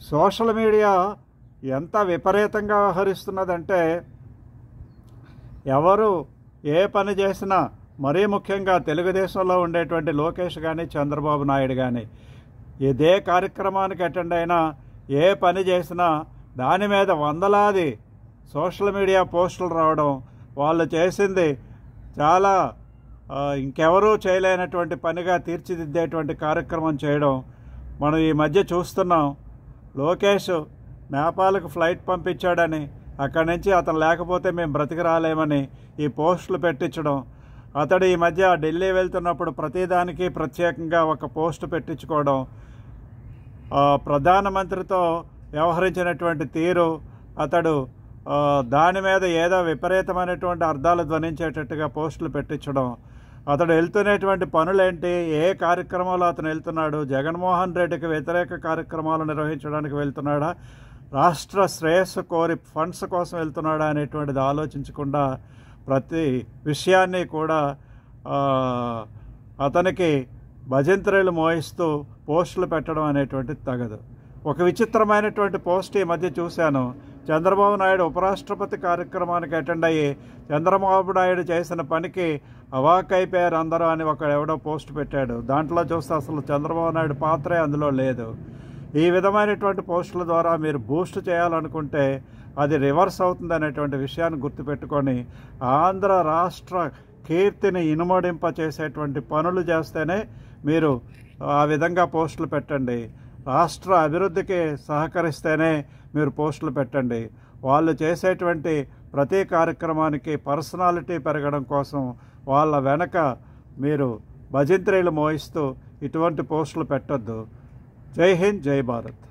Social media ఎంత విపరీతంగా వ్యవహరిస్తున్నదంటే ఎవరు ఏ పని చేసినా మరీ ముఖ్యంగా తెలుగుదేశంలో ఉండేటువంటి లోకేష్ కానీ చంద్రబాబు నాయుడు కానీ ఇదే కార్యక్రమానికి అటెండ్ అయినా ఏ పని చేసినా దాని మీద వందలాది సోషల్ మీడియా పోస్టులు రావడం, వాళ్ళు చేసింది చాలా ఇంకెవరూ చేయలేనటువంటి పనిగా తీర్చిదిద్దేటువంటి కార్యక్రమం చేయడం మనం ఈ మధ్య చూస్తున్నాం. లోకేష్ నేపాల్కు ఫ్లైట్ పంపించాడని, అక్కడి నుంచి అతను లేకపోతే మేము బ్రతికి రాలేమని ఈ పోస్టులు పెట్టించడం, అతడు ఈ మధ్య ఢిల్లీ వెళ్తున్నప్పుడు ప్రతిదానికి ప్రత్యేకంగా ఒక పోస్టు పెట్టించుకోవడం, ప్రధానమంత్రితో వ్యవహరించినటువంటి తీరు, అతడు దాని మీద ఏదో విపరీతమైనటువంటి అర్థాలు ధ్వనించేటట్టుగా పోస్టులు పెట్టించడం, అతడు వెళ్తున్నటువంటి పనులేంటి, ఏ కార్యక్రమాలు అతను వెళ్తున్నాడు, జగన్మోహన్ రెడ్డికి వ్యతిరేక కార్యక్రమాలు నిర్వహించడానికి వెళ్తున్నాడా, రాష్ట్ర శ్రేయస్సు కోరి ఫండ్స్ కోసం వెళ్తున్నాడా అనేటువంటిది ఆలోచించకుండా ప్రతి విషయాన్ని కూడా అతనికి భజంత్రీలు మోయిస్తూ పోస్టులు పెట్టడం అనేటువంటిది తగదు. ఒక విచిత్రమైనటువంటి పోస్ట్ ఈ మధ్య చూశాను. చంద్రబాబు నాయుడు ఉపరాష్ట్రపతి కార్యక్రమానికి అటెండ్ అయ్యి చంద్రబాబు నాయుడు చేసిన పనికి అవాక్కైపోయారు అందరూ అని ఎవడో పోస్ట్ పెట్టాడు. దాంట్లో చూస్తే అసలు చంద్రబాబు నాయుడు పాత్రే అందులో లేదు. ఈ విధమైనటువంటి పోస్టుల ద్వారా మీరు బూస్ట్ చేయాలనుకుంటే అది రివర్స్ అవుతుంది అనేటువంటి విషయాన్ని గుర్తుపెట్టుకొని ఆంధ్ర రాష్ట్ర కీర్తిని ఇనుమడింప చేసేటువంటి పనులు చేస్తేనే మీరు ఆ విధంగా పోస్టులు పెట్టండి. రాష్ట్ర అభివృద్ధికి సహకరిస్తేనే మీరు పోస్టులు పెట్టండి. వాళ్ళు చేసేటువంటి ప్రతి కార్యక్రమానికి పర్సనాలిటీ పెరగడం కోసం వాళ్ళ వెనక మీరు భజంత్రీలు మోయిస్తూ ఇటువంటి పోస్టులు పెట్టొద్దు. జై హింద్, జై భారత్.